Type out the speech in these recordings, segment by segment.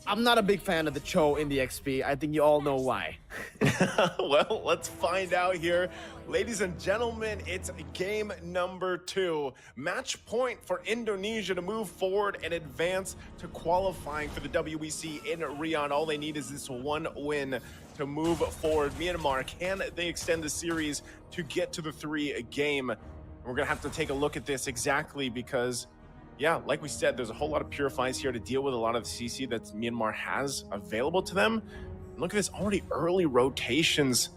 I'm not a big fan of the Cho in the XP. I think you all know why. Well, let's find out here. Ladies and gentlemen, it's game number 2. Match point for Indonesia to move forward and advance to qualifying for the WEC in Riyadh. All they need is this one win to move forward. Myanmar, can they extend the series to get to the 3 game? We're going to have to take a look at this exactly because, yeah, like we said, there's a whole lot of purifies here to deal with a lot of the CC that Myanmar has available to them. And look at this, already early rotations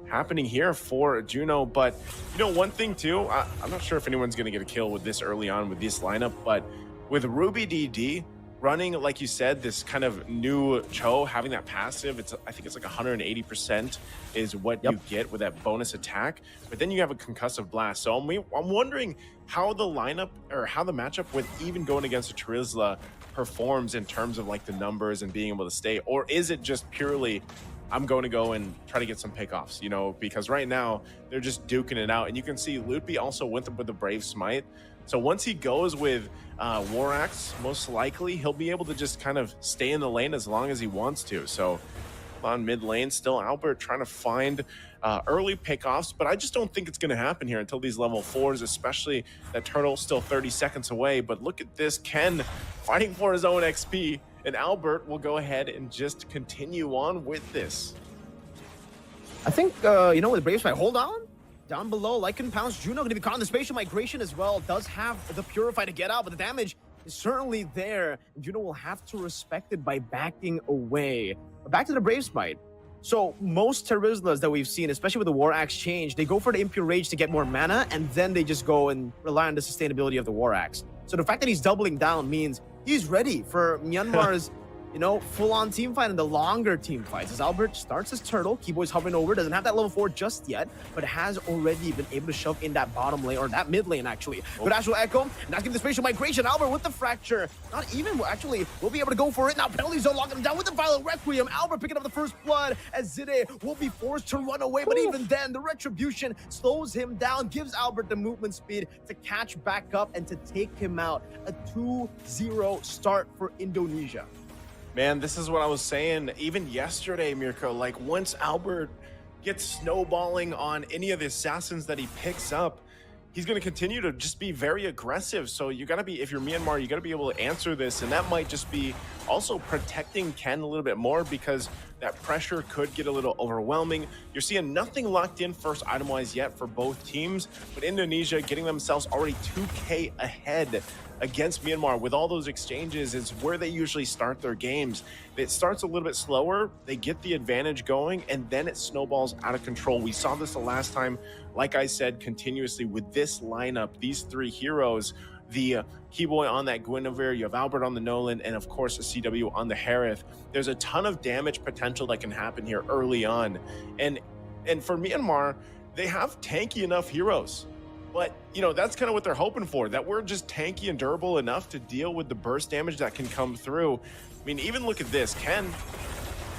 happening here for Juno. But, you know, one thing too, I'm not sure if anyone's going to get a kill with this early on with this lineup, but with Ruby DD running, like you said, this kind of new Cho, having that passive, I think it's like 180% is what you get with that bonus attack. But then you have a concussive blast. So I'm wondering how the lineup or how the matchup with even going against a Trizla performs in terms of like the numbers and being able to stay, or is it just purely I'm going to go and try to get some pickoffs, you know, because right now they're just duking it out. And you can see Lutby also went up with the Brave Smite. So once he goes with War Axe, most likely he'll be able to just kind of stay in the lane as long as he wants to. So on mid lane, still Albert trying to find early pickoffs, but I just don't think it's going to happen here until these level 4s, especially that Turtle still 30 seconds away. But look at this, Ken fighting for his own XP, and Albert will go ahead and just continue on with this. I think, you know, with Brave Smite, hold on. Down below, Lycan pounds Juno, going to be caught in the spatial migration as well. Does have the Purify to get out, but the damage is certainly there. Juno will have to respect it by backing away. But back to the Brave Smite. So most Terizlas that we've seen, especially with the War Axe change, they go for the Impure Rage to get more mana, and then they just go and rely on the sustainability of the War Axe. So the fact that he's doubling down means he's ready for Myanmar's you know, full-on team fight and the longer team fights. As Albert starts his turtle, Kiboy's hovering over, doesn't have that level 4 just yet, but has already been able to shove in that bottom lane, or that mid lane actually. Good actual echo, and that's giving the spatial migration. Albert with the fracture, not even, actually, will be able to go for it. Now penalty zone locking him down with the Violent Requiem. Albert picking up the first blood, as Zide will be forced to run away, but even then, the Retribution slows him down, gives Albert the movement speed to catch back up and to take him out. A 2-0 start for Indonesia. Man, this is what I was saying even yesterday, Mirko. Like, once Albert gets snowballing on any of the assassins that he picks up, he's going to continue to just be very aggressive. So you got to be, if you're Myanmar, you got to be able to answer this. And that might just be also protecting Ken a little bit more, because that pressure could get a little overwhelming. You're seeing nothing locked in first item-wise yet for both teams, but Indonesia getting themselves already 2K ahead against Myanmar with all those exchanges is where they usually start their games. It starts a little bit slower, they get the advantage going, and then it snowballs out of control. We saw this the last time, like I said, continuously with this lineup, these 3 heroes, the Kiboy on that Guinevere, you have Albert on the Nolan, and of course a CW on the Harith. There's a ton of damage potential that can happen here early on. And for Myanmar, they have tanky enough heroes. But, you know, that's kind of what they're hoping for, that we're just tanky and durable enough to deal with the burst damage that can come through. I mean, even look at this. Ken.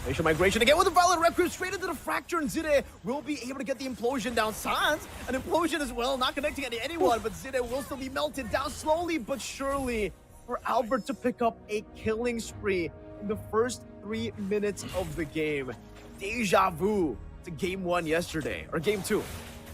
Spatial migration again with the Violent Requiem straight into the Fracture, and Zide will be able to get the Implosion down. Sanz, an Implosion as well, not connecting to anyone, but Zide will still be melted down slowly but surely for Albert to pick up a killing spree in the first 3 minutes of the game. Deja vu to game 1 yesterday, or game 2.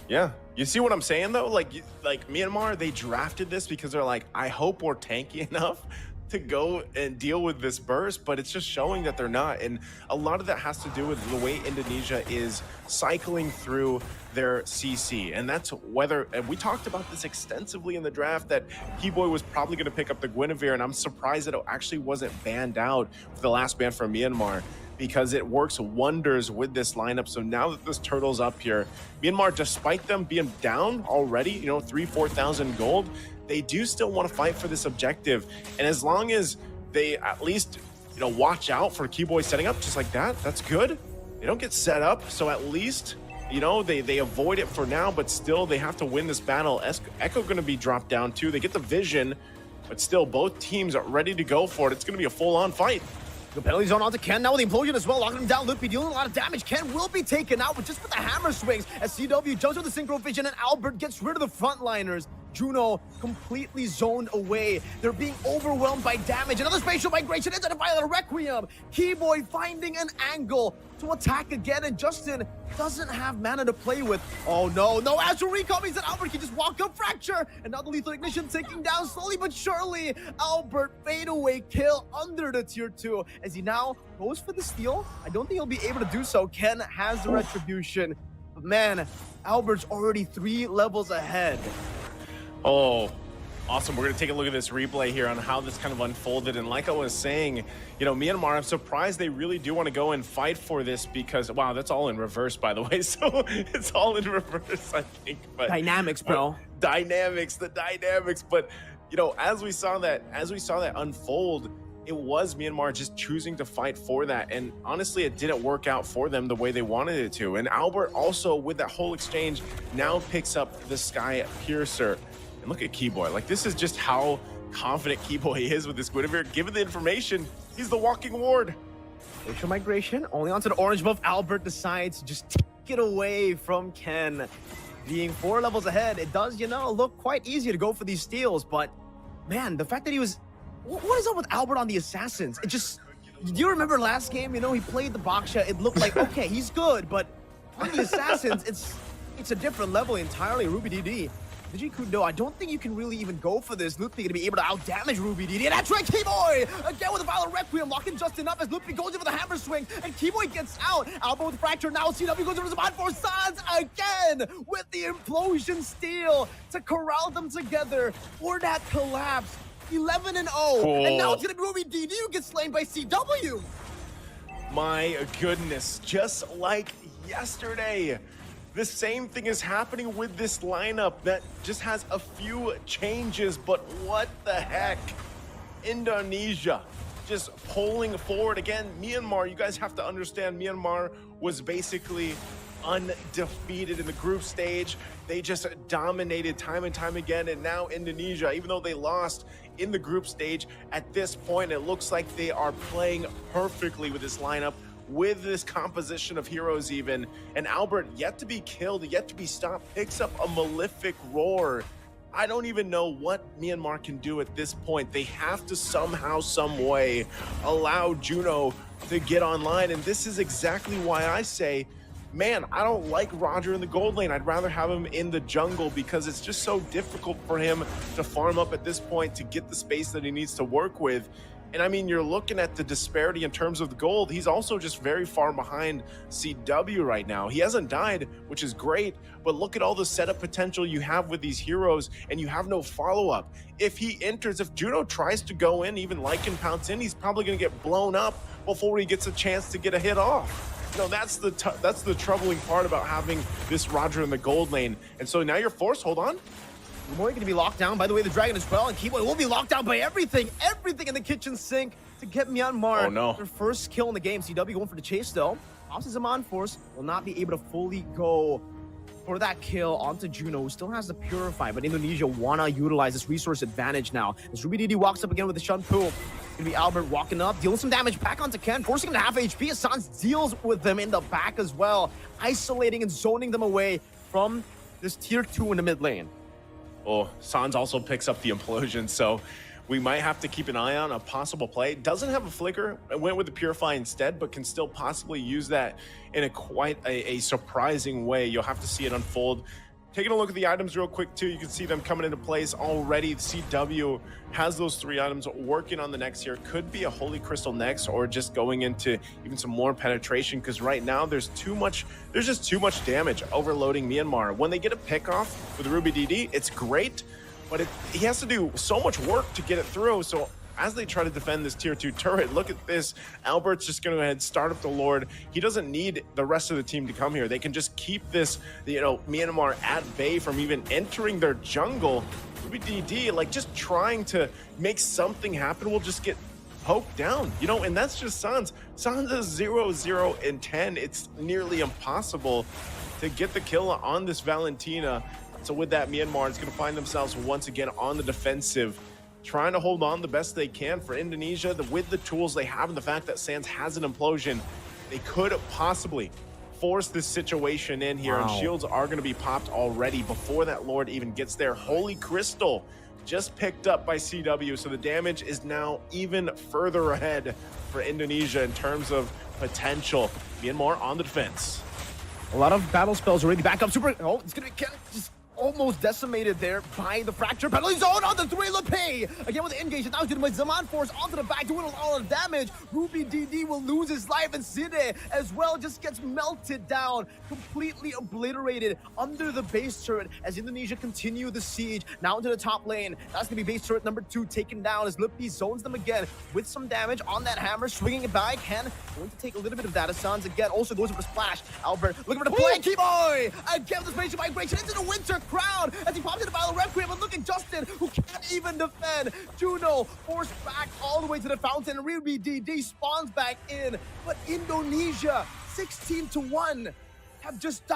Yeah, you see what I'm saying though? Like Myanmar, they drafted this because they're like, I hope we're tanky enough to go and deal with this burst, but it's just showing that they're not. And a lot of that has to do with the way Indonesia is cycling through their CC. And that's whether, and we talked about this extensively in the draft, that Kiboy was probably going to pick up the Guinevere, and I'm surprised that it actually wasn't banned out for the last ban from Myanmar, because it works wonders with this lineup. So now that this turtle's up here, Myanmar, despite them being down already, you know, 3,000-4,000 gold, they do still want to fight for this objective. And as long as they at least, you know, watch out for Kiboy setting up just like that, that's good. They don't get set up, so at least, you know, they avoid it for now, but still they have to win this battle. Echo going to be dropped down too. They get the vision, but still both teams are ready to go for it. It's going to be a full-on fight. The penalty zone onto Ken now with the Implosion as well, locking him down. Lutby dealing a lot of damage. Ken will be taken out, but just with the hammer swings as CW jumps with the Synchro Vision, and Albert gets rid of the frontliners. Juno completely zoned away. They're being overwhelmed by damage. Another spatial migration into the Violet Requiem. Kiboy finding an angle to attack again, and Justin doesn't have mana to play with. Oh no, no Astral Recall means that Albert can just walk up Fracture, and now the Lethal Ignition ticking down slowly but surely. Albert fadeaway kill under the tier 2 as he now goes for the steal. I don't think he'll be able to do so. Ken has the retribution. But man, Albert's already 3 levels ahead. Oh, awesome. We're going to take a look at this replay here on how this kind of unfolded. And like I was saying, you know, Myanmar, I'm surprised they really do want to go and fight for this because, wow, that's all in reverse, by the way. So it's all in reverse, I think. But Dynamics, bro. The dynamics. But, you know, as we saw that unfold, it was Myanmar just choosing to fight for that. And honestly, it didn't work out for them the way they wanted it to. And Albert also, with that whole exchange, now picks up the Sky Piercer. And look at Kiboy. Like, this is just how confident Kiboy is with this Guinevere. Given the information, he's the walking ward. Facial migration only onto the orange buff. Albert decides to just take it away from Ken. Being 4 levels ahead, it does, you know, look quite easy to go for these steals. But man, the fact that he was... What is up with Albert on the Assassins? It just... Do you remember last game? You know, he played the Baksha. It looked like, okay, he's good. But on the Assassins, it's a different level entirely. Ruby DD. Kudo, I don't think you can really even go for this. Lupi going to be able to out-damage Ruby DD. And that's right, Kiboy! Again with the Violet Requiem, locking Justin up as Lupi goes in for the hammer swing. And Kiboy gets out. Albert with Fracture now. CW goes over to the spot for sanz again with the Implosion Steal to corral them together for that collapse. 11-0. And now it's going to be Ruby DD who gets slain by CW. My goodness, just like yesterday. The same thing is happening with this lineup that just has a few changes, but what the heck? Indonesia just pulling forward again. Myanmar, you guys have to understand, Myanmar was basically undefeated in the group stage. They just dominated time and time again, and now Indonesia, even though they lost in the group stage, at this point, it looks like they are playing perfectly with this lineup, with this composition of heroes even. And Albert, yet to be killed, yet to be stopped, picks up a Malefic Roar. I don't even know what Myanmar can do at this point. They have to somehow, some way, allow Juno to get online. And this is exactly why I say, man, I don't like Roger in the gold lane. I'd rather have him in the jungle because it's just so difficult for him to farm up at this point to get the space that he needs to work with. And I mean, you're looking at the disparity in terms of the gold. He's also just very far behind CW right now. He hasn't died, which is great, but look at all the setup potential you have with these heroes, and you have no follow-up. If he enters, if Juno tries to go in, even Lycan pounce in, he's probably going to get blown up before he gets a chance to get a hit off. You know, that's the troubling part about having this Roger in the gold lane. And so now you're forced, hold on. Kiboy going to be locked down. By the way, the Dragon as well, and Kiboy will be locked down by everything in the kitchen sink to get Myanmar their first kill in the game. CW going for the chase though. Tosses him on force, will not be able to fully go for that kill onto Juno, who still has the Purify, but Indonesia want to utilize this resource advantage now. As Ruby DD walks up again with the Shun Poo, it's going to be Albert walking up, dealing some damage back onto Ken, forcing him to half HP as sanz deals with them in the back as well, isolating and zoning them away from this tier 2 in the mid lane. Oh, sanz also picks up the implosion, so we might have to keep an eye on a possible play. Doesn't have a flicker, it went with the Purify instead, but can still possibly use that in a quite a surprising way. You'll have to see it unfold. Taking a look at the items real quick too, you can see them coming into place already. CW has those 3 items working on the next here. Could be a Holy Crystal next, or just going into even some more penetration, because right now there's just too much damage overloading Myanmar. When they get a pick off with Ruby DD, it's great, but he has to do so much work to get it through. So as they try to defend this tier 2 turret, look at this. Albert's just going to go ahead and start up the Lord. He doesn't need the rest of the team to come here. They can just keep this, you know, Myanmar at bay from even entering their jungle. Ruby DD, like, just trying to make something happen will just get poked down, you know, and that's just sanz. sanz is 0-0 and 10. It's nearly impossible to get the kill on this Valentina. So with that, Myanmar is going to find themselves once again on the defensive, trying to hold on the best they can. For Indonesia, with the tools they have and the fact that sanz has an implosion, they could possibly force this situation in here, and Wow. shields are going to be popped already before that Lord even gets there. Holy Crystal just picked up by CW, so the damage is now even further ahead for Indonesia in terms of potential. Myanmar on the defense. A lot of battle spells already back up. Super. Oh, it's gonna be just almost decimated there by the fracture. Penalty zone on the 3. LePay again with the engage. Now he's gonna put Zaman Force onto the back, doing all the damage. Ruby DD will lose his life, and Side as well just gets melted down, completely obliterated under the base turret as Indonesia continue the siege. Now into the top lane. That's gonna be base turret number 2 taken down as Lippy zones them again with some damage on that hammer, swinging it back. Ken going to take a little bit of that. Sanz again also goes for the splash. Albert looking for the play. Kiboy again with the spatial migration into the winter crowd as he pops into Battle Requiem, but look at Justin, who can't even defend. Juno forced back all the way to the fountain. Ruby DD spawns back in, but Indonesia 16-1 have just died.